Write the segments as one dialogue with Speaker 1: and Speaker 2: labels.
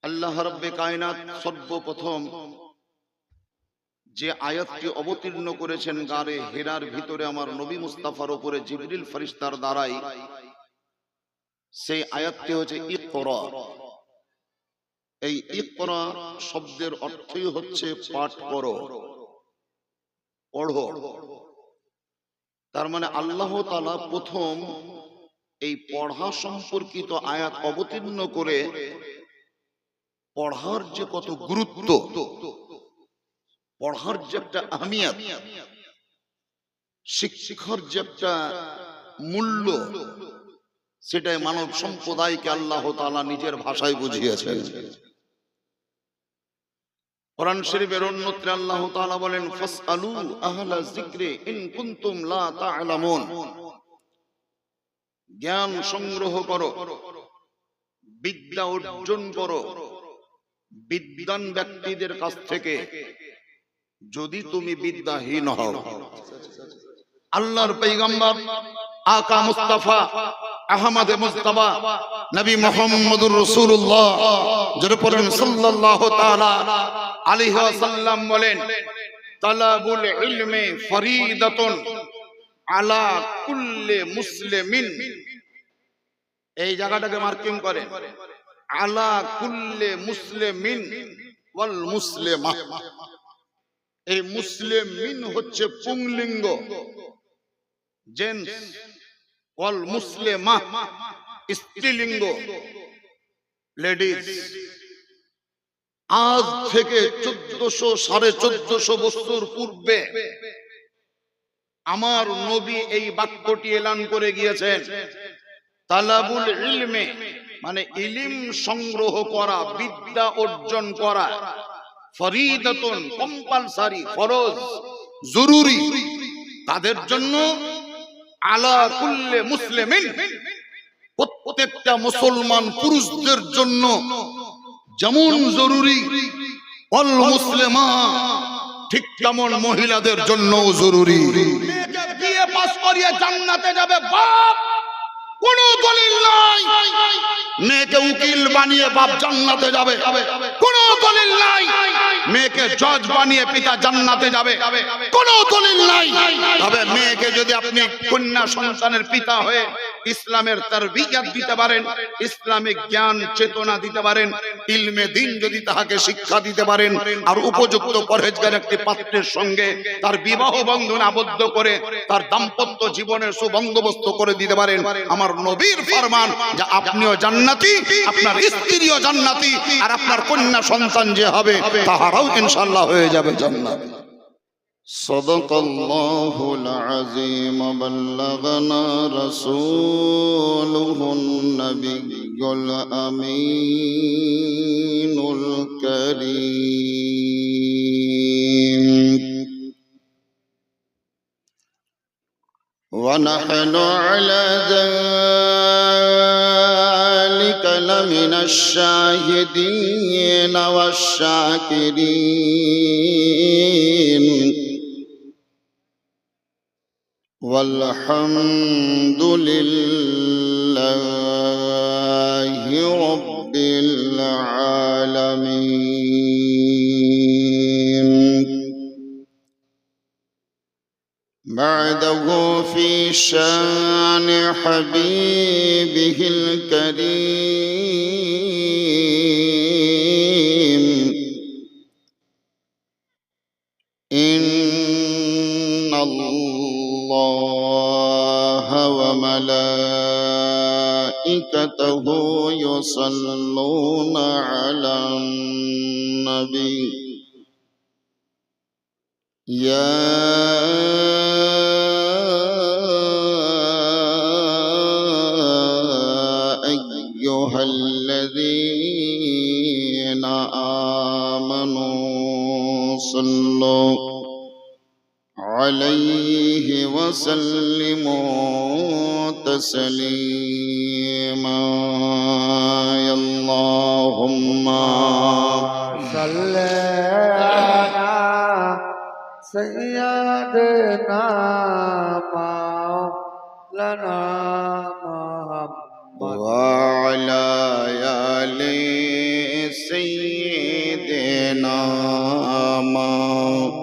Speaker 1: আল্লাহ রাব্বে কায়নাত সর্বপ্রথম যে আয়াতটি অবতীর্ণ করেছেন গারে হেরার ভিতরে আমার নবী মুস্তাফার উপরে জিবরিল ফেরেশতার দ্বারাই, সেই আয়াতটি হচ্ছে ইকরা। এই ইকরা শব্দের অর্থই হচ্ছে পাঠ করো, পড়ো। তার মানে আল্লাহ তাআলা প্রথম এই পড়া সম্পর্কিত আয়াত অবতীর্ণ করে পড়ার যে কত গুরুত্ব, পড়ার যে একটা আহমিয়ত, শিক্ষার যে একটা মূল্য, সেটাই মানব সম্প্রদায়কে আল্লাহ তাআলা নিজের ভাষায় বুঝিয়েছেন। কোরআন শরীফের অন্যত্রে আল্লাহ তাআলা বলেন, ফাসআলু আহলা যিকরি ইন কুনতুম লা তা'লামুন। জ্ঞান সংগ্রহ করো, বিদ্যা অর্জন করো বিদ্বান ব্যক্তিদের কাছ থেকে, যদি তুমি বিদ্যাহীন হও। আল্লাহর পয়গম্বর আকা মুস্তাফা আহমদে মুস্তাফা নবী মুহাম্মদুর রাসূলুল্লাহ যারা পড়েন সাল্লাল্লাহু তাআলা আলাইহি ওয়াসাল্লাম বলেন, তালাবুল ইলমি ফরিদাতুন আলা কুল্লি মুসলিমিন। এই জায়গাটাকে মার্কিং করেন, আলা কুল্লি মুসলিমিন ওয়াল মুসলিমা। এই মুসলিমিন হচ্ছে পুংলিঙ্গ জেন্টস, ওয়াল মুসলিমা স্ত্রীলিঙ্গ লেডিজ। আজ থেকে 1400-1450 বছর পূর্বে আমার নবী এই বাক্যটি এলান করে গিয়েছেন, তালাবুল ইলমে মানে ইলম সংগ্রহ করা, বিদ্যা অর্জন করা, ফরিদাতুন কম্পালসারি, ফরজ, জরুরি তাদের জন্য, আলা কুল্লি মুসলিমিন প্রত্যেকটা মুসলমান পুরুষদের জন্য যেমন জরুরি, ওয়াল মুসলিমা ঠিক তেমন মহিলাদের জন্যও জরুরি। মেয়েকে বিয়ে পাস করিয়ে জান্নাতে যাবে বাপ, কোনো দলিল নাই। মেয়েকে উকিল বানিয়ে বাপ জান্নাতে যাবে, কোনো দলিল নাই। মেয়েকে জজ বানিয়ে পিতা জান্নাতে যাবে, কোনো দলিল নাই। তবে মেয়েকে যদি আপনি কন্যা সন্তানের পিতা হয়ে ইসলামের তারবিয়াত দিতে পারেন, ইসলামিক জ্ঞান চেতনা দিতে পারেন, ইলমে দ্বীন যদি তাহাকে শিক্ষা দিতে পারেন, আর উপযুক্ত পরহেজগার একটি পাত্রের সঙ্গে তার বিবাহ বন্ধনে আবদ্ধ করে তার দাম্পত্য জীবনের সুবন্দোবস্ত করে দিতে পারেন, আমার নবীর ফরমান যে আপনিও জান্নাতি, আপনার স্ত্রীও জান্নাতি, আর আপনার কন্যা সন্তান যে হবে তাহারাও ইনশাআল্লাহ হয়ে যাবে জান্নাতি। সাদাকাল্লাহুল আযীম, বাল্লাগানা রাসূলুহুন নাবিয়্যুল আমিনুল কারীম। ওয়া নাহনু আলা যালিকা লামিনাশ শাহিদিন ওয়াশ শাকিরিন। والحمد لله رب العالمين. بعده في شان حبيبه الكريم، إن الله وملائكته يصلون على النبي، يا أيها الذين آمنوا صلوا عليه وسلموا تسليما. يا اللهم
Speaker 2: صل على سيدنا مولانا محمد
Speaker 1: وعلى آل
Speaker 2: مولانا محمد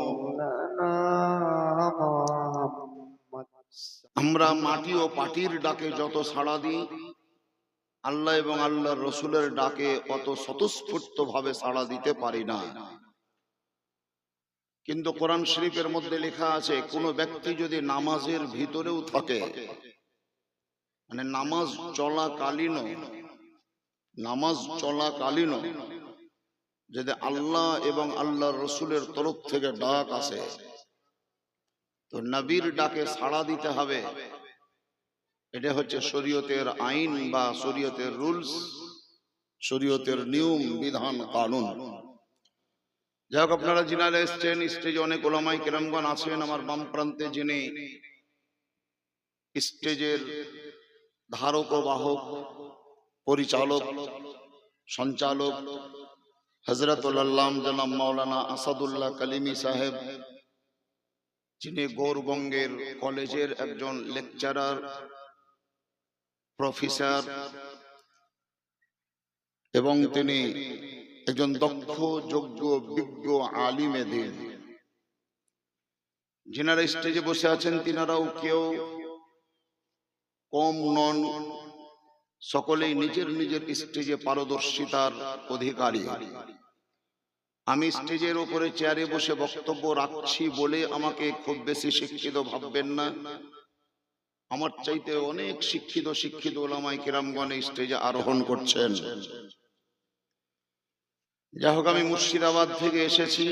Speaker 1: আমরা মাটি ও পাটির ডাকে যত সাড়া দিই, আল্লাহ এবং আল্লাহর রসুলের ডাকে অত স্বতঃস্ফূর্ত ভাবে সাড়া দিতে পারি না। কিন্তু কোরআন শরীফের মধ্যে লেখা আছে, কোন ব্যক্তি যদি নামাজের ভিতরেও থাকে, মানে নামাজ চলাকালীন যদি আল্লাহ এবং আল্লাহর রসুলের তরফ থেকে ডাক আসে, তো নবীর ডাকে সাড়া দিতে হবে। এটা হচ্ছে শরীয়তের আইন বা শরীয়তের রুলস, শরীয়তের নিয়ম বিধান কানুন। যাই হোক, আপনারা যিনারা এসছেন, স্টেজে অনেক ওলামাই কেরামগণ আছেন। আমার বাম প্রান্তে যিনি স্টেজের ধারক ও বাহক, পরিচালক, সঞ্চালক, হযরতুল আল্লাম জনাব মাওলানা আসাদুল্লাহ কালিমি সাহেব, যিনি গৌরবঙ্গের কলেজের একজন লেকচারার, প্রফেসর এবং তিনি একজন দক্ষ, যোগ্য, বিজ্ঞ আলিমে দ্বীন। যিনারা স্টেজে বসে আছেন তিনারাও কেউ কম নন, সকলেই নিজের নিজের স্টেজে পারদর্শিতার অধিকারী। আমি স্টেজের উপরে চেয়ারে বসে বক্তব্য রাখছি বলে আমাকে খুব বেশি শিক্ষিত ভাববেন না। আমার চাইতে অনেক শিক্ষিত ওলামায়ে কেরামগণ স্টেজে আরোহণ করছেন। যাই হোক, আমি মুর্শিদাবাদ থেকে এসেছি।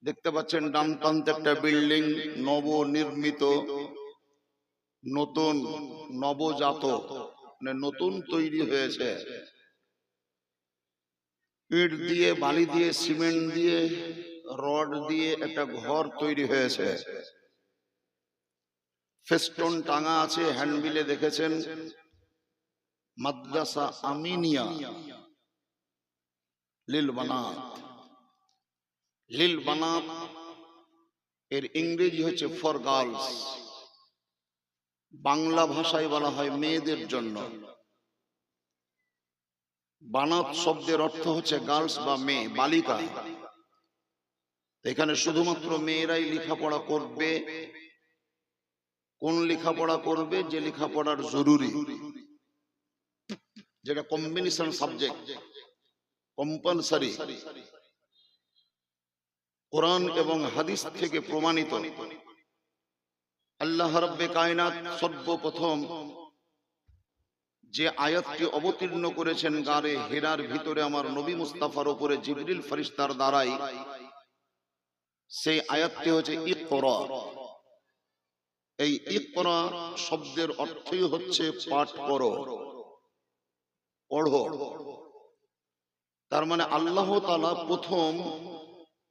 Speaker 1: দেখতে পাচ্ছেন ডান প্রান্তে একটা বিল্ডিং নবনির্মিত, নতুন, নবজাত, মানে নতুন তৈরি হয়েছে। ইট দিয়ে, বালি দিয়ে, সিমেন্ট দিয়ে, রড দিয়ে একটা ঘর তৈরি হয়েছে। ফেস্টুন টাঙা আছে, হ্যান্ডবিলে দেখেছেন মাদ্রাসা আমিনিয়া লিল বানাত। এর ইংরেজি হচ্ছে ফর গার্লস, বাংলা ভাষায় বলা হয় মেয়েদের জন্য। বানাত শব্দের অর্থ হচ্ছে গার্লস বা মেয়ে, বালিকা। এখানে শুধুমাত্র মেয়েরাই লেখাপড়া করবে। কোন লেখাপড়া করবে? যে লেখাপড়ার জরুরি, যেটা কম্বিনেশন সাবজেক্ট, কম্পালসারি, কোরআন এবং হাদিস থেকে প্রমাণিত। আল্লাহ রাব্বে কায়নাত সর্বপ্রথম যে আয়াতটি অবতীর্ণ করেছেন গারে হেরার ভিতরে আমার নবী মুস্তাফার উপরে জিবরিল ফেরেশতার দ্বারাই, সেই আয়াতটি হচ্ছে ইকরা। এই ইকরা শব্দের অর্থই হচ্ছে পাঠ করো, পড়ো। তার মানে আল্লাহ তাআলা প্রথম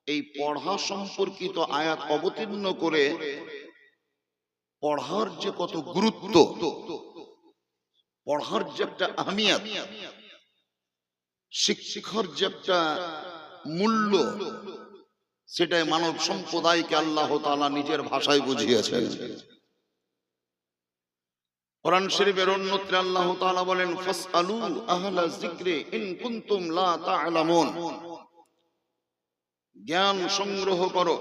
Speaker 1: এই পড়া সম্পর্কিত আয়াত অবতীর্ণ করে পড়ার যে কত গুরুত্ব, পড়ার যে একটা আহমিয়ত, শিক্ষার যে একটা মূল্য, সেটাই মানব সম্প্রদায়কে আল্লাহ তাআলা নিজের ভাষায় বুঝিয়েছেন। কোরআন শরীফের অন্যত্র আল্লাহ তাআলা বলেন, ফাসআলু আহলা যিকরি ইন কুনতুম লা তা'লামুন। জ্ঞান সংগ্রহ করো,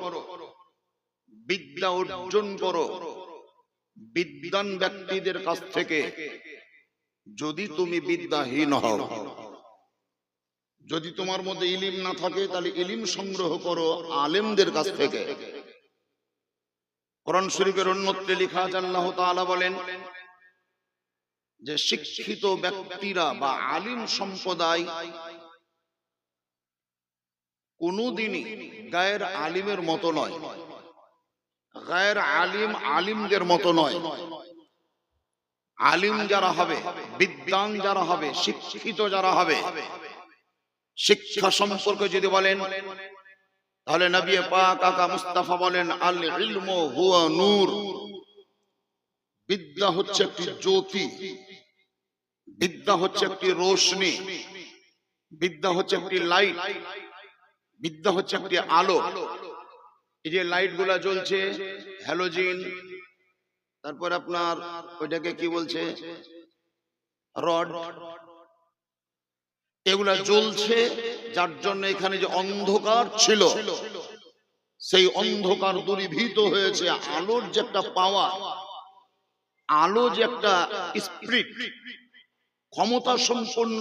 Speaker 1: বিদ্যা অর্জন করো বিদ্বান ব্যক্তিদের কাছ থেকে, যদি তুমি বিদ্যাহীন হও। যদি তোমার মধ্যে ইলম না থাকে, তাহলে ইলম সংগ্রহ করো আলেমদের কাছ থেকে। কোরআন শরীফের অন্যত্রে লেখা আছে, আল্লাহ তাআলা বলেন যে শিক্ষিত ব্যক্তিরা বা আলিম সম্প্রদায় কোনদিনই গায়ের আলিমের মতো নয়, গায়ের আলিম আলিমদের মতো নয়। আলিম যারা হবে, বিদ্বান যারা হবে, শিক্ষিত যারা হবে, শিক্ষা সম্পর্কে যদি বলেন, তাহলে নবী পাক আকা মুস্তাফা বলেন, আল ইলমু হুয়া নূর। বিদ্যা হচ্ছে একটি জ্যোতি, বিদ্যা হচ্ছে একটি রোশনি, বিদ্যা হচ্ছে একটি লাইট, বিদ্যা হচ্ছে একটি আলো। এই যে লাইট গুলা জ্বলছে, হ্যালোজিন, তারপর আপনার ওইটাকে কি বলছে, রড, এগুলা জ্বলছে যার জন্য এখানে যে অন্ধকার ছিল সেই অন্ধকার দূরীভূত হয়েছে। আলোর যে একটা পাওয়ার, আলো যে একটা স্পিরিট, ক্ষমতা সম্পন্ন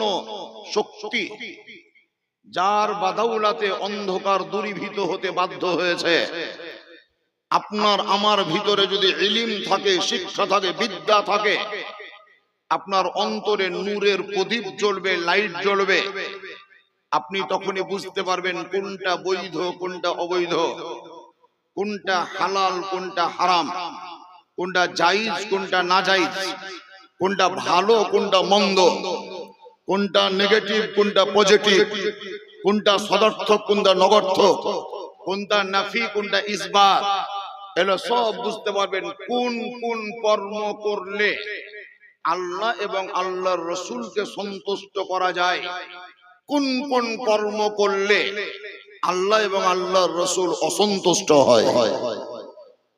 Speaker 1: শক্তি, যার বাদাউলাতে অন্ধকার দূরীভূত হতে বাধ্য হয়েছে। আপনার আমার ভিতরে যদি ইলম থাকে, শিক্ষা থাকে, বিদ্যা থাকে, আপনার অন্তরে নূরের প্রদীপ জ্বলবে, লাইট জ্বলবে। আপনি তখনই বুঝতে পারবেন কোনটা বৈধ, কোনটা অবৈধ, কোনটা হালাল, কোনটা হারাম, কোনটা জায়েজ, কোনটা নাজায়েজ, কোনটা ভালো, কোনটা মন্দ, কোনটা নেগেটিভ, কোনটা পজিটিভ, কোনটা সদর্থক, কোনটা নগর্থক, কোনটা নাফি, কোনটা ইসবাত, এগুলো সব বুঝতে পারবেন। কোন কোন কর্ম করলে আল্লাহ এবং আল্লাহর রসুলকে সন্তুষ্ট করা যায়, কোন কোন কর্ম করলে আল্লাহ এবং আল্লাহর রসুল অসন্তুষ্ট হয়।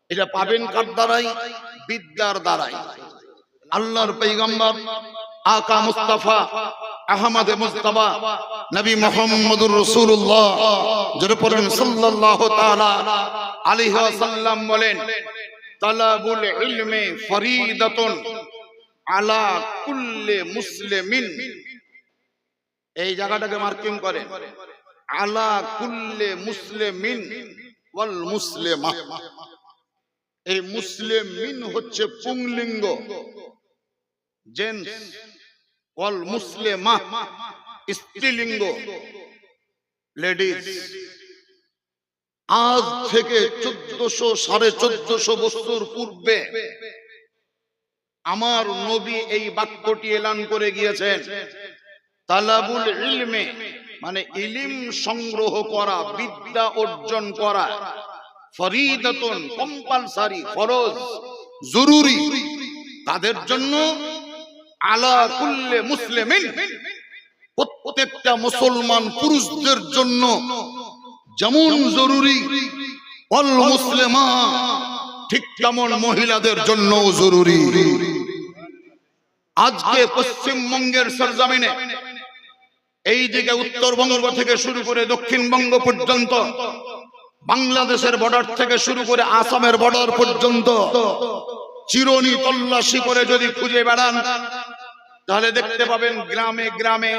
Speaker 1: এটা পাবেন কার দ্বারাই? বিদ্যার দ্বারাই। আল্লাহর পয়গম্বর আকা মুস্তাফা আহমদ মুস্তাফা নবী মুহাম্মদুর রাসূলুল্লাহ সাল্লাল্লাহু তাআলা আলাইহি ওয়াসাল্লাম বলেন, তালাবুল ইলমি ফরিদাতুন আলা কুল্লি মুসলিমিন। এই জায়গাটাকে মার্কিং করেন, আলা কুল্লি মুসলিমিন ওয়াল মুসলিমা। এই মুসলিমিন হচ্ছে পুংলিঙ্গ, জেন্টস, ওয়াল মুসলিমা স্ত্রীলিঙ্গ, লেডিজ। আজ থেকে 1400-1450 বছর পূর্বে আমার নবী এই বাক্যটি এলান করে গিয়েছেন, তালাবুল ইলমে মানে ইলম সংগ্রহ করা, বিদ্যা অর্জন করা, ফরিদাতুন কম্পালসারি, ফরজ, জরুরি তাদের জন্য, আলা কুল্লি মুসলিমিন প্রত্যেকটা মুসলমান পুরুষদের জন্য যেমন জরুরি, ওয়াল মুসলিমা ঠিক তেমন মহিলাদের জন্য জরুরি। আজকে পশ্চিমবঙ্গের সরজমিনে এই দিকে উত্তরবঙ্গ থেকে শুরু করে দক্ষিণবঙ্গ পর্যন্ত, বাংলাদেশের বর্ডার থেকে শুরু করে আসামের বর্ডার পর্যন্ত চিরুনি তল্লাশি করে যদি খুঁজে বেড়ান তাহলে দেখতে পাবেন গ্রামে গ্রামে,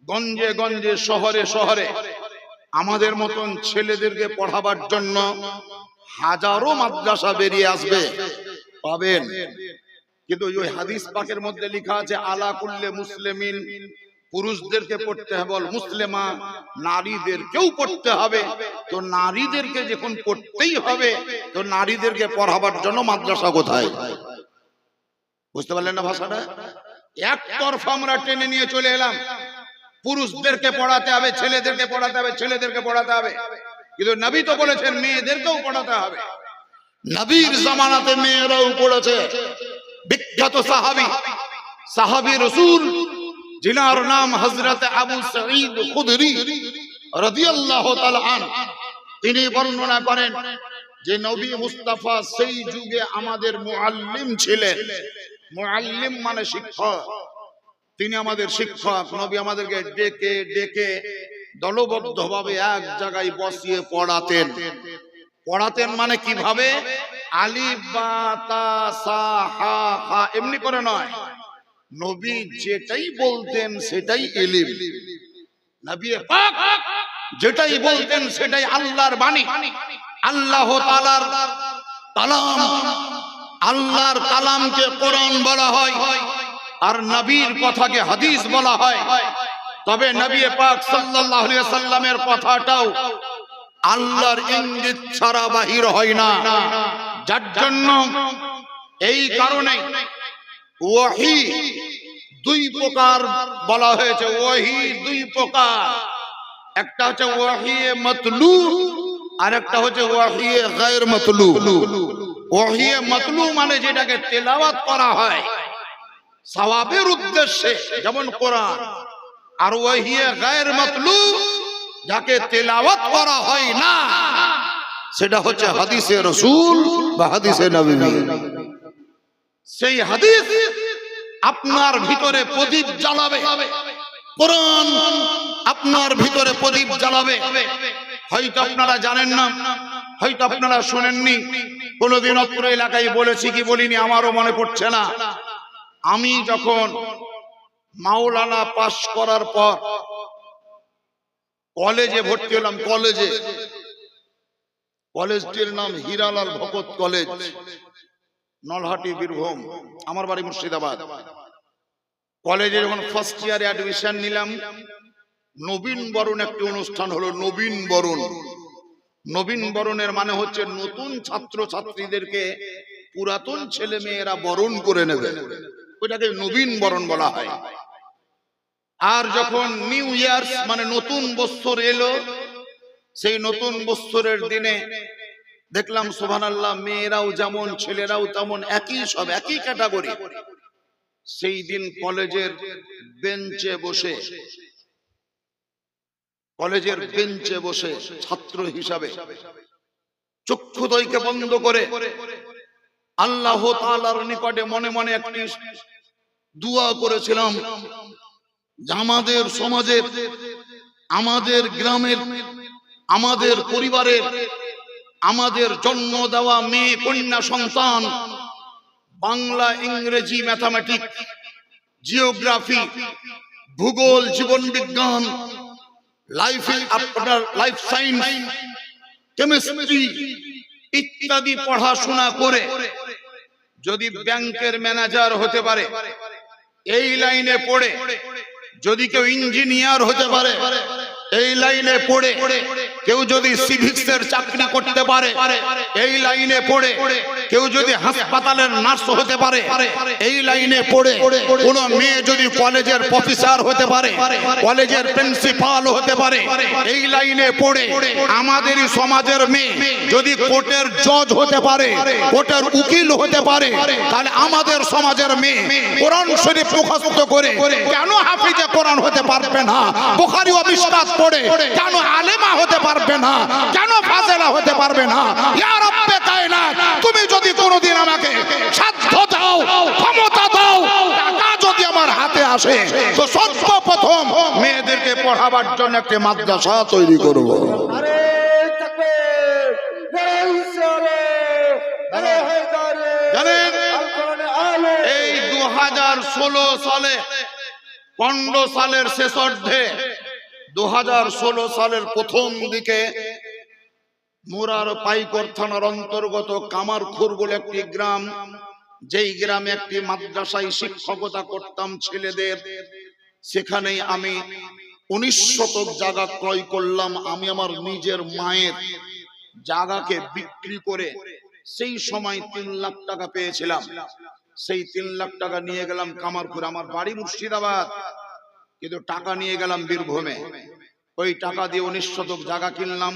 Speaker 1: গঞ্জে গঞ্জে, শহরে শহরে আমাদের মতন ছেলেদেরকে পড়াবার জন্য হাজারো মাদ্রাসা বেরিয়ে আসবে, পাবেন। কিন্তু ওই হাদিস পাকের মধ্যে লেখা আছে আলা কুল্লি মুসলিমিন, পুরুষদেরকে পড়তে হবে, মুসলিমা নারীদেরকেও পড়তে হবে। তো নারীদেরকে যখন পড়তেই হবে, তো নারীদেরকে পড়াবার জন্য মাদ্রাসা কোথায়? বুঝতে পারলেন না ভাষাটা? একতরফা আমরা টেনে নিয়ে চলে এলাম, পুরুষদেরকে পড়াতে হবে, ছেলেদেরকে পড়াতে হবে, ছেলেদেরকে পড়াতে হবে। কিন্তু নবী তো বলেছেন মেয়েদেরকেও পড়াতে হবে। নবীর জামানাতে মেয়েরাও পড়েছে। বিখ্যাত সাহাবী রাসূল जिनार नाम हजरत अबू सईद खुदरी রাদিয়াল্লাহু তাআলা আন, তিনি বর্ণনা করেন যে নবী মুস্তাফা সেই যুগে আমাদের মুআল্লিম ছিলেন। মুআল্লিম মানে শিক্ষক, তিনি আমাদের শিক্ষক। নবী আমাদেরকে ডেকে ডেকে দলবদ্ধভাবে এক জায়গায় বসিয়ে পড়াতেন। পড়াতেন মানে কিভাবে? আলিফ বা তা সা হা হা এমনি করে নয়, নবী যেটাই বলতেন সেটাই ইলম। নবী পাক যেটাই বলতেন সেটাই আল্লাহর বাণী, আল্লাহ তাআলার কালাম। আল্লাহর কালামকে কোরআন বলা হয় আর নবীর কথাকে হাদিস বলা হয়। তবে নবী পাক সাল্লাল্লাহু আলাইহি ওয়াসাল্লামের কথাটাও আল্লাহর ইঙ্গিত ছাড়া বাহির হয় না। যার জন্য এই কারণে ওয়াহি দুই প্রকার বলা হয়েছে। ওয়াহি দুই প্রকার, একটা হচ্ছে ওয়াহি মাতলু আর একটা হচ্ছে ওয়াহি গায়র মাতলু। ওয়াহি মাতলু মানে যেটাকে তেলাওয়াত করা হয় সওয়াবের উদ্দেশ্যে, যেমন কোরআন। আর ওয়াহি গায়র মাতলু যাকে তেলাওয়াত করা হয় না, সেটা হচ্ছে হাদিসে রাসূল বা হাদিসে নবী। সেই হাদিস আপনার ভিতরে প্রদীপ জ্বালাবে। কোরআন আপনার ভিতরে প্রদীপ জ্বালাবে। হয়তো আপনারা জানেন না, হয়তো আপনারা শোনেননি, কোনোদিন অত্র এলাকায় বলেছি কি বলিনি আমারও মনে পড়ছে না। আমি যখন মাওলানা পাশ করার পর কলেজে ভর্তি হলাম, কলেজটির নাম হীরালাল ভগত কলেজ, নলহাটি, বীরভূম। আমার বাড়ি মুর্শিদাবাদ। কলেজে যখন ফার্স্ট ইয়ারে অ্যাডমিশন নিলাম, নবীন বরণ একটি অনুষ্ঠান হলো। নবীন বরণের মানে হচ্ছে নতুন ছাত্র ছাত্রীদেরকে পুরাতন ছেলে মেয়েরা বরণ করে নেবে, ওইটাকে নবীন বরণ বলা হয়। আর যখন নিউ ইয়ার মানে নতুন বছর এলো, সেই নতুন বছরের দিনে দেখলাম সুবহানাল্লাহ, মেয়েরাও যেমন ছেলেরাও তেমন, সব একই ক্যাটাগরি। সেই দিন কলেজের বেঞ্চে বসে ছাত্র হিসাবে চক্ষুদ্বয়কে বন্ধ করে আল্লাহ তাআলার নিকটে মনে মনে একটি দোয়া করেছিলাম যে আমাদের সমাজের, আমাদের গ্রামের, আমাদের পরিবারের, আমাদের জন্ম দেওয়া মেয়ে কন্যা সন্তান বাংলা, ইংরেজি, ম্যাথামেটিক্স, জিওগ্রাফি, ভূগোল, জীবন বিজ্ঞান, লাইফ সায়েন্স, কেমিস্ট্রি ইত্যাদি পড়াশোনা করে যদি ব্যাংকের ম্যানেজার হতে পারে, এই লাইনে পড়ে যদি কেউ ইঞ্জিনিয়ার হতে পারে, এই লাইনে পড়ে কেউ যদি সিভিক্সের চাকরি করতে পারে, এই লাইনে পড়ে কেউ যদি হাসপাতালের নার্স হতে পারে, এই লাইনে পড়ে কোন মেয়ে যদি কলেজের প্রফেসর হতে পারে, কলেজের প্রিন্সিপাল হতে পারে, এই লাইনে পড়ে আমাদেরই সমাজের মেয়ে যদি কোর্টের জজ হতে পারে, কোর্টের উকিল হতে পারে, তাহলে আমাদের সমাজের মেয়ে কোরআন শরীফ মুখস্থ করে কেন হাফিজে কোরআন হতে পারবে না? বুখারী ও মিশকাত পড়ে কেন আলেমা হতে পারবে না? কেন ফাজেলা হতে পারবে না? ইয়া রব্বে কায়নাত, তুমি যদি কোনোদিন আমাকে সাধ্য দাও, ক্ষমতা দাও, টাকা যদি আমার হাতে আসে, তো সর্বপ্রথম মেয়েদেরকে পড়াবার জন্য একটি মাদ্রাসা তৈরি করব।
Speaker 2: আরে তাকবীর, নারে ইসলাম, আরে হায়দারে,
Speaker 1: জানেন
Speaker 2: আল কোরআনে আলো।
Speaker 1: এই 2016 সালে, 15 সালের শেষার্ধে, 2016 সালের প্রথম দিকে মুরার পাইকর থানার অন্তর্গত কামারখুর বলে একটি গ্রাম, যেই গ্রামে একটি মাদ্রাসায় শিক্ষকতা করতাম ছেলেদের, সেখানেই আমি 19 শতক জায়গা ক্রয় করলাম। আমি আমার নিজের মায়ের জায়গাকে বিক্রি করে সেই সময় 3 লাখ টাকা পেয়েছিলাম। সেই 3 লাখ টাকা নিয়ে গেলাম কামারখুর, আমার বাড়ি মুর্শিদাবাদ, কিন্তু টাকা নিয়ে গেলাম বীরভূমে। ওই টাকা দিয়ে 19 শতক জায়গা কিনলাম।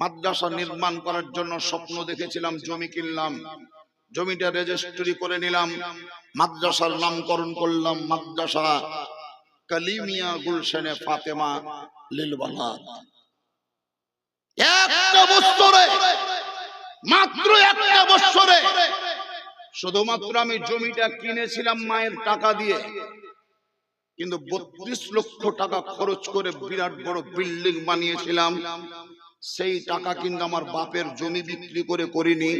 Speaker 1: মাদ্রাসা নির্মাণ করার জন্য স্বপ্ন দেখেছিলাম, জমি কিনলাম, জমিটা রেজিস্ট্রি করে নিলাম, মাদ্রাসার নামকরণ করলাম মাদ্রাসা কালিমিয়া গুলশানে ফাতেমা লিল বানাত। একটা বছরে, মাত্র একটা বছরে, শুধুমাত্র আমি জমিটা কিনেছিলাম মায়ের টাকা দিয়ে, কিন্তু 32 লক্ষ টাকা খরচ করে বিরাট বড় বিল্ডিং বানিয়েছিলাম। সেই টাকা কিন্তু আমার বাপের জমি বিক্রি করে করিনি,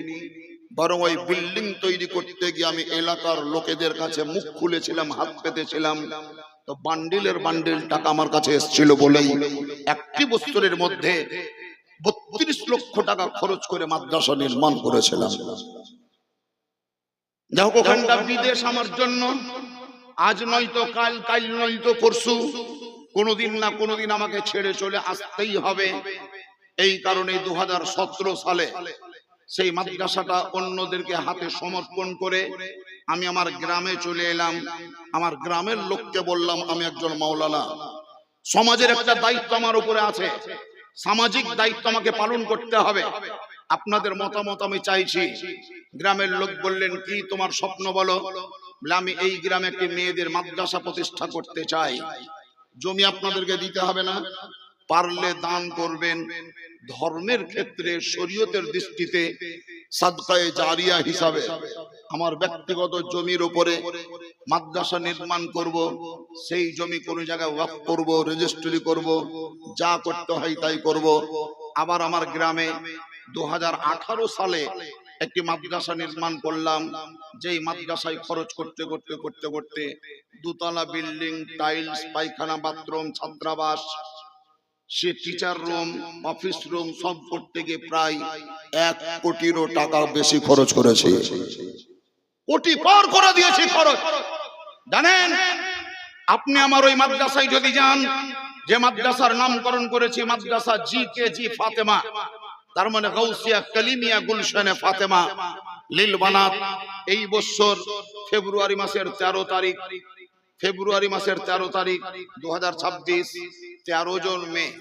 Speaker 1: বরং ওই বিল্ডিং তৈরি করতে গিয়ে আমি এলাকার লোকেদের কাছে মুখ খুলেছিলাম, হাত পেতেছিলাম। তো বান্ডিলের বান্ডিল টাকা আমার কাছে এসেছিল বলেই একটি বছরের মধ্যে 32 লক্ষ টাকা খরচ করে মাদ্রাসা নির্মাণ করেছিলাম। যাই হোক, ওখানটা বিদেশ আমার জন্য, আজ নয়তো কাল, কাল নয়তো পরশু, কোনোদিন না কোনোদিন আমাকে ছেড়ে চলে আসতেই হবে। এই কারণে 2017 সালে সেই মাদ্রাসাটা অন্যদেরকে হাতে সমর্পণ করে আমি আমার গ্রামে চলে এলাম। আমার গ্রামের লোককে বললাম আমি একজন মাওলানা, সমাজের একটা দায়িত্ব আমার উপরে আছে, সামাজিক দায়িত্ব আমাকে পালন করতে হবে, আপনাদের মতামত আমি চাইছি। গ্রামের লোক বললেন কি তোমার স্বপ্ন বলো? আমি এই গ্রামে একটি মেয়েদের মাদ্রাসা প্রতিষ্ঠা করতে চাই। জমি আপনাদেরকে দিতে হবে না, পারলে দান করবেন, ধর্মের ক্ষেত্রে শরীয়তের দৃষ্টিতে সাদকায়ে জারিয়া হিসাবে আমার ব্যক্তিগত জমির উপরে মাদ্রাসা নির্মাণ করব, সেই জমি কোন জায়গায় ওয়াকফ করব, রেজিস্ট্রি করব, যা করতে হয় তাই করব। আবার আমার গ্রামে 2018 সালে একটি মাদ্রাসা নির্মাণ করলাম, যেই মাদ্রাসায় খরচ করতে করতে করতে করতে দুতলা বিল্ডিং, টাইলস, পায়খানা, বাথরুম, ছাত্রাবাস, সে টিচার রুম, অফিস রুম সব করতে গিয়ে প্রায় 1 কোটিরও টাকা বেশি খরচ করেছে। কোটি পার করে দিয়েছি খরচ। জানেন, আপনি আমার ওই মাদ্রাসায় যদি যান, যে মাদ্রাসার নামকরণ করেছি মাদ্রাসা জি ফাতেমা, তার মানে গাউসিয়া কালিমিয়া গুলশানে ফাতেমা লিল বানাত, এই বছর ফেব্রুয়ারি মাসের 13 তারিখ 2026, 13 জন মেয়ে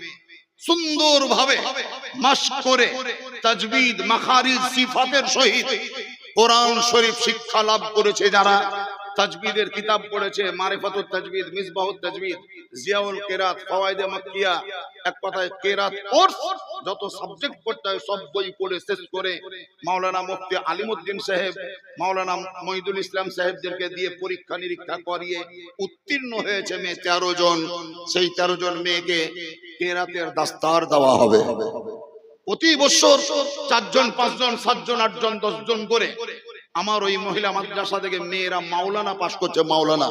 Speaker 1: সুন্দর ভাবে মাশক করে তাজবিদ, মাখারিজ, সিফাতের সহিত কোরআন শরীফ শিক্ষা লাভ করেছে। যারা তাজবিদের কিতাব পড়েছে, মারিফাতুত তাজবিদ, মিসবাহুত তাজবিদ, জিয়াউল কিরাত, ফাওয়াইদে মাক্কিয়া, এক কথায় কিরাত কোর্স যত সাবজেক্ট পড়তে হয় সব বই পড়ে শেষ করে মাওলানা মুফতি আলিমউদ্দিন সাহেব, মাওলানা মঈদুল ইসলাম সাহেবদেরকে দিয়ে পরীক্ষা নিরীক্ষা করিয়ে উত্তীর্ণ হয়েছে মেয়ে 13 জন। সেই 13 জন মেয়েকে কিরাতের দাস্তার দেওয়া হবে। প্রতি বছর 4 জন, 5 জন, 7 জন, 8 জন, 10 জন করে আমার ওই মহিলা মাদ্রাসা থেকে মেয়েরা মাওলানা পাস করছে। মাওলানা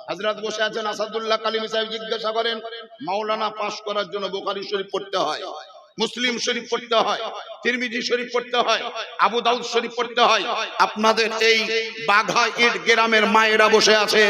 Speaker 1: হযরত বসে আছেন আসাদুল্লাহ কালিমি সাহেব, জিজ্ঞাসা করেন মাওলানা পাস করার জন্য বুখারী শরীফ পড়তে হয়, মুসলিম শরীফ পড়তে হয়, তিরমিজি শরীফ পড়তে হয়, আবু দাউদ শরীফ পড়তে হয়। আপনাদের এই বাঘা ইট গ্রামের মায়েরা বসে আছে,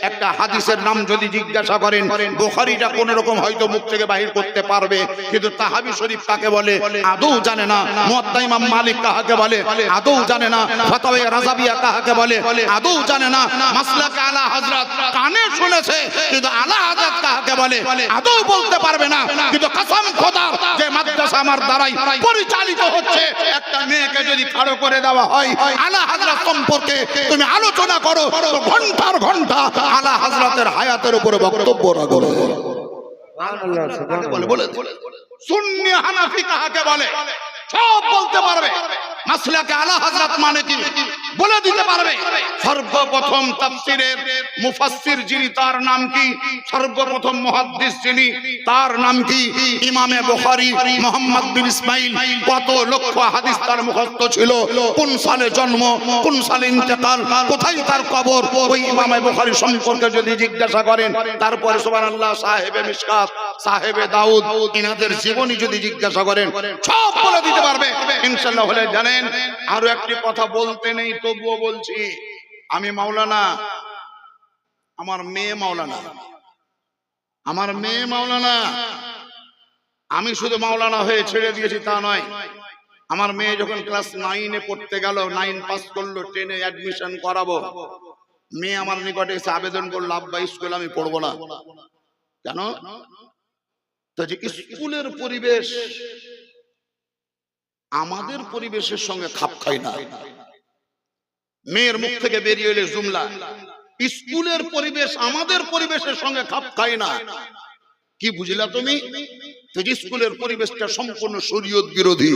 Speaker 1: একটা হাদিসের নাম যদি জিজ্ঞাসা করেন, বুখারীটা কোন রকম হয়তো মুখ থেকে বাহির করতে পারবে, কিন্তু তাহাবি শরীফ কাকে বলে আদৌ জানে না, মুয়াত্তা ইমাম মালিক কাকে বলে আদৌ জানে না, ফাতাওয়া রাজাবিয়া কাকে বলে আদৌ জানে না, মাসলাক আলা হযরত কানে শুনেছে কিন্তু আলা হযরত কাকে বলে আদৌ বলতে পারবে না। কিন্তু কসম খোদার, যে মাদ্রাসা আমার দ্বারাই পরিচালিত হচ্ছে, একটা মেয়েকে যদি খাড়ো করে দেওয়া হয় আলা হযরত সম্পর্কে তুমি আলোচনা করো, তো ঘন্টার ঘন্টা আলা হযরতের হায়াতের উপরে বক্তব্য রাখো।
Speaker 2: সুবহানাল্লাহ, সুবহানাল্লাহ।
Speaker 1: বলে সুন্নি হানাফি কাকে বলে সব বলতে পারবে। মাসলাকে আলা হযরত মানে কি বলে দিতে পারবে। সর্বপ্রথম তাফসীরের মুফাসসির যিনি, তার নাম কি? সর্বপ্রথম মুহাদ্দিস যিনি, তার নাম কি? ইমামে বুখারী মুহাম্মদ বিন ইসমাইল। কত লক্ষ হাদিস তার মুখস্থ ছিল, কোন সালে জন্ম, কোন সালে ইন্তেকাল, কোথায় তার কবর, ওই ইমামে বুখারী সম্পর্কে যদি জিজ্ঞাসা করেন, তারপরে সুবহানাল্লাহ সাহেবে মিশকাত, সাহেবে দাউদ, ইনাদের জীবনী যদি জিজ্ঞাসা করেন সব বলে দিতে পারবে ইনশাআল্লাহ। হলে জানেন, আরো একটি কথা বলতে নেই তবুও বলছি, আমি মাওলানা, আমার মেয়ে মাওলানা, আমার মেয়ে মাওলানা। আমি শুধু মাওলানা হয়ে ছেড়ে দিয়েছি তা নয়, আমার মেয়ে যখন ক্লাস 9-এ পড়তে গেল, 9 পাস করলো, 10-এ অ্যাডমিশন করাবো, মেয়ে আমার নিকটে এসে আবেদন করলো, আব্বা স্কুল আমি পড়বো না। কেন? তো যে স্কুলের পরিবেশ আমাদের পরিবেশের সঙ্গে খাপ খায় না। মেয়ের মুখ থেকে বেরিয়ে এলে জুমলা, স্কুলের পরিবেশ আমাদের পরিবেশের সঙ্গে খাপ খায় না। কি বুঝলা তুমি? স্কুলের পরিবেশটা সম্পূর্ণ শরীয়ত বিরোধী,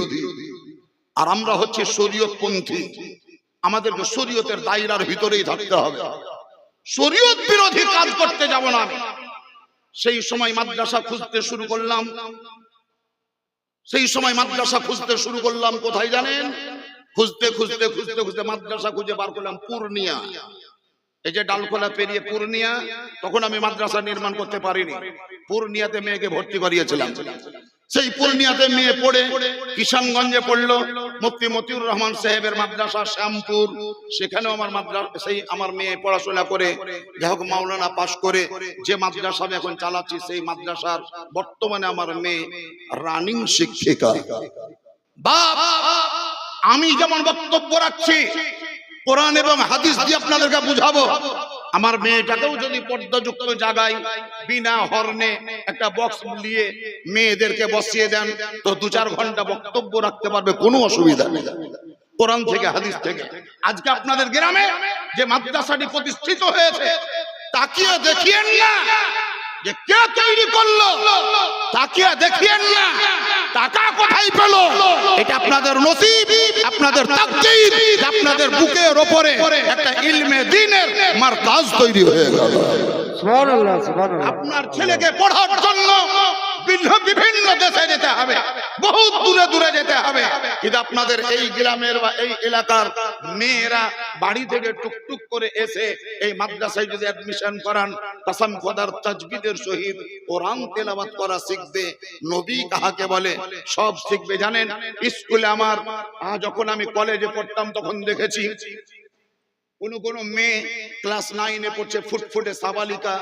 Speaker 1: আর আমরা হচ্ছে শরীয়তপন্থী। আমাদেরকে শরীয়তের দায়রার ভিতরেই থাকতে হবে, শরীয়ত বিরোধী কাজ করতে যাব না। সেই সময় মাদ্রাসা খুঁজতে শুরু করলাম, কোথায় জানেন? খুঁজতে মাদ্রাসা খুঁজে বার করলাম পূর্ণিয়া। এই যে ডালখোলা পেরিয়ে পূর্ণিয়া, তখন আমি মাদ্রাসা নির্মাণ করতে পারিনি। পূর্ণিয়াতে মেয়েকে ভর্তি করিয়েছিলাম। সেই পূর্ণিয়াতে মেয়ে পড়ে কিষানগঞ্জে পড়লো, মুফতি মতিউর রহমান সাহেবের মাদ্রাসা শ্যামপুর, সেখানেও আমার মাদ্রাসা, সেই আমার মেয়ে পড়াশোনা করে যাই হোক মাওলানা পাশ করে যে মাদ্রাসা আমি এখন চালাচ্ছি, সেই মাদ্রাসার বর্তমানে আমার মেয়ে রানিং শিক্ষিকা। আমি যেমন বক্তব্য রাখছি, কোরআন এবং হাদিস দিয়ে আপনাদেরকে বুঝাবো, আমার মেয়েটাকেও যদি পর্দাযুক্ত জায়গায় বিনা হর্নে একটা বক্স নিয়ে মেয়েদেরকে বসিয়ে দেন, তো 2-4 ঘন্টা বক্তব্য রাখতে পারবে, কোনো অসুবিধা নেই, কোরআন থেকে হাদিস থেকে। আজকে আপনাদের গ্রামে যে মাদ্রাসাটি প্রতিষ্ঠিত হয়েছে, তাকিয়ে দেখিয়েন না যে কে তৈরি করলো, তাকিয়ে দেখিয়েন না টাকা কোথায় পেল? এটা আপনাদের নসিব, আপনাদের তাকদীর, যে আপনাদের বুকের ওপরে একটা ইলমে দ্বীনের মারকাজ তৈরি হয়ে গেল।
Speaker 2: সুবহানাল্লাহ সুবহানাল্লাহ।
Speaker 1: আপনার ছেলেকে পড়ার জন্য বিভিন্ন দেশে যেতে হবে, বহুত দূরে দূরে যেতে হবে, কিন্তু আপনাদের এই গ্রামের বা এই এলাকার মেয়েরা বাড়ি থেকে টুকটুক করে এসে এই মাদ্রাসায় যদি অ্যাডমিশন করান, কসম খোদার তাজবিদের সহিত কোরআন তেলাওয়াত করা শিখবে, নবী কাহাকে বলে সব শিখবে। জানেন, স্কুলে আমার যখন আমি কলেজে পড়তাম তখন দেখেছি কোন মেয়ে ক্লাস 9-এ পড়ছে, ফুটফুটে সাবালিকা,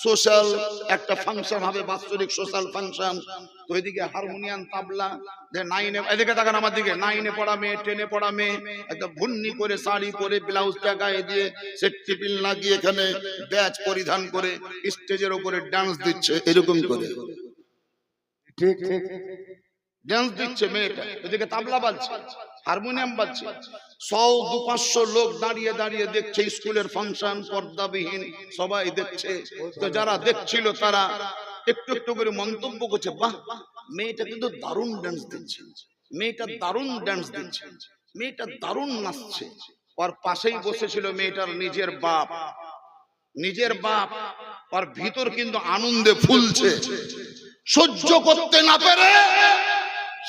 Speaker 1: সোশ্যাল একটা ফাংশন হবে, বাৎসরিক সোশ্যাল ফাংশন, তো এদিকে হারমোনিয়াম তাবলা, 9-এ, এদিকে তাকান আমার দিকে, 9-এ পড়া মেয়ে, 10-এ পড়া মেয়ে, একটা ভুন্নি করে শাড়ি পরে ব্লাউজটা গায়ে দিয়ে সেট টিপিল লাগিয়ে এখানে ব্যাচ পরিধান করে স্টেজের উপরে ডান্স দিচ্ছে, এরকম করে
Speaker 2: ঠিক ঠিক
Speaker 1: ডান্স দিচ্ছে মেয়েটা, এদিকে তাবলা বাজছে, হারমোনিয়াম বাজছে, 100-200-500 লোক দাঁড়িয়ে দাঁড়িয়ে দেখছে স্কুলের ফাংশন, পর্দাবিহীন সবাই দেখছে। তো যারা দেখছিল তারা একটু একটু করে মন্তব্য করছে, বাহ, মেয়েটা কিন্তু দারুণ ডান্স দিচ্ছে, মেয়েটা দারুণ ডান্স দিচ্ছে, মেয়েটা দারুণ নাচছে। ওর পাশেই বসেছিল মেয়েটার নিজের বাপ, ওর ভিতর কিন্তু আনন্দে ফুলছে, সহ্য করতে না পেরে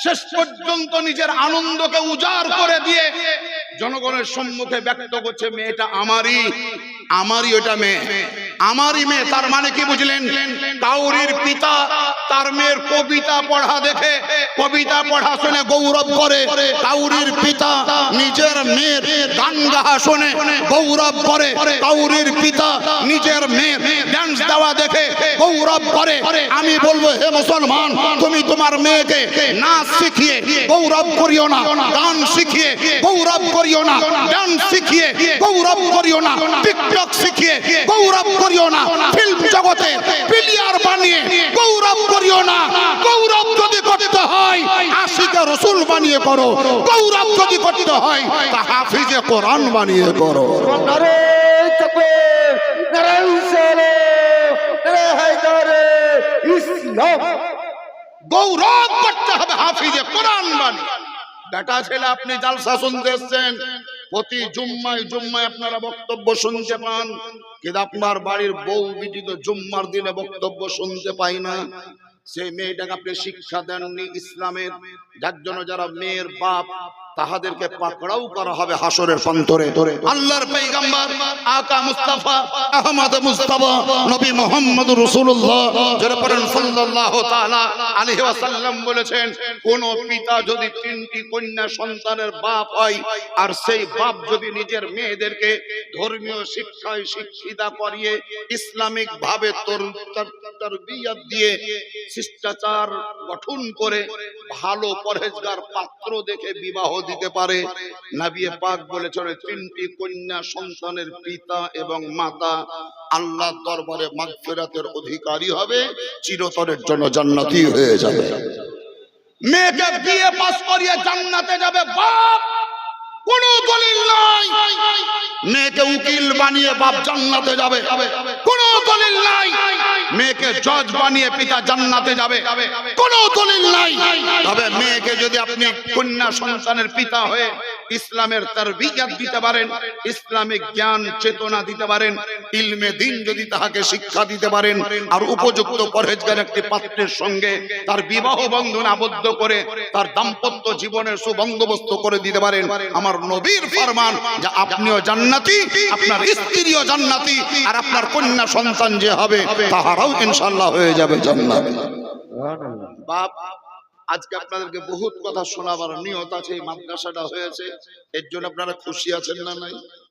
Speaker 1: শেষ পর্যন্ত নিজের আনন্দকে উজাড় করে দিয়ে জনগণের সম্মুখে ব্যক্ত করছে, মেয়েটা আমারই ওটা মেয়ে, আমারই মেয়ে। তার মানে কি বুঝলেন? কাউরির পিতা তার মেয়ের কবিতা পড়া দেখে, কবিতা পড়া শুনে গৌরব করে, কাউরির পিতা নিজের মেয়ের গান গাওয়া শুনে গৌরব করে, কাউরির পিতা নিজের মেয়ের ডান্স দেওয়া দেখে গৌরব করে। আমি বলবো, হে মুসলমান, তুমি তোমার মেয়েকে নাচ শিখিয়ে গৌরব করিও না, গান শিখিয়ে গৌরব করিও না, ডান্স শিখিয়ে গৌরব করিও না, টিকটক শিখিয়ে গৌরব করিও না, ফিল্ম জগতে প্লেয়ার বানিয়ে গৌরব করিও না। গৌরব যদি করতে হয় আশিকে রসুল বানিয়ে করো, গৌরব যদি করতে হয় তা হাফিজে কোরআন বানিয়ে করো।
Speaker 2: নারে তাকবীর, নারে রিসালাত, নারে হায়দারে ইসলাম।
Speaker 1: গৌরব করতে হবে হাফিজে কোরআন বানিয়ে। বেটা ছেলে, আপনি জালসা শুনতে এসছেন, প্রতি জুম্মায় আপনারা বক্তব্য শুনতে পান, কিন্তু আপনার বাড়ির বউ বিটি তো জুম্মার দিনে বক্তব্য শুনতে পাই না। সেই মেয়েটাকে আপনি শিক্ষা দেননি ইসলামের, যার জন্য যারা মেয়ের বাপ তাহাদেরকে পাকড়াও করা হবে হাসরের প্রান্তরে। আল্লাহর পয়গম্বর আকা মুস্তাফা আহমদ মুস্তাফা নবী মুহাম্মদ রাসূলুল্লাহ সাল্লাল্লাহু তাআলা আলাইহি ওয়াসাল্লাম বলেছেন, কোন পিতা যদি 3টি কন্যা সন্তানের বাপ হয়, আর সেই বাপ যদি নিজের মেয়েদেরকে ধর্মীয় শিক্ষায় শিক্ষিতা করিয়ে ইসলামিক ভাবে তারবিয়ত দিয়ে শিষ্টাচার গঠন করে ভালো পরহেজগার পাত্র দেখে বিবাহ দিতে পারে, নবী পাক বলেছেন 3টি কন্যা সন্তানের পিতা এবং মাতা আল্লাহর দরবারে মাগফিরাতের অধিকারী হবে, চিরতরের জন্য জান্নাতি হয়ে যাবে। মেয়েকে বিয়ে পাস করিয়ে জান্নাতে যাবে বাপ, কোনো দলিল নাই। মেয়েকে উকিল বানিয়ে বাপ জান্নাতে যাবে, কোনো দলিল নাই। মেয়েকে জজ বানিয়ে পিতা জান্নাতে যাবে, কোনো দলিল নাই। তবে মেয়েকে যদি আপনি কন্যা সন্তানের পিতা হয়ে ইসলামের তারবিয়ত দিতে পারেন, ইসলামিক জ্ঞান চেতনা দিতে পারেন, ইলমে দ্বীন যদি তাহাকে শিক্ষা দিতে পারেন, আর উপযুক্ত পরহেজগার একটি পাত্রের সঙ্গে তার বিবাহ বন্ধনে আবদ্ধ করে তার দাম্পত্য জীবনের সুবন্দোবস্ত করে দিতে পারেন, আমার নবীর ফরমান যে আপনিও জান্নাতি, আপনার স্ত্রীও জান্নাতি, আর আপনার কন্যা সন্তান যে হবে তাহারাও ইনশাআল্লাহ হয়ে যাবে জান্নাতি।
Speaker 2: সুবহানাল্লাহ।
Speaker 1: বাপ, আজকে আপনাদেরকে বহুত কথা শোনাবার নিয়ত আছে, এই মাদ্রাসাটা হয়েছে, এর জন্য আপনারা খুশি আছেন না নাই?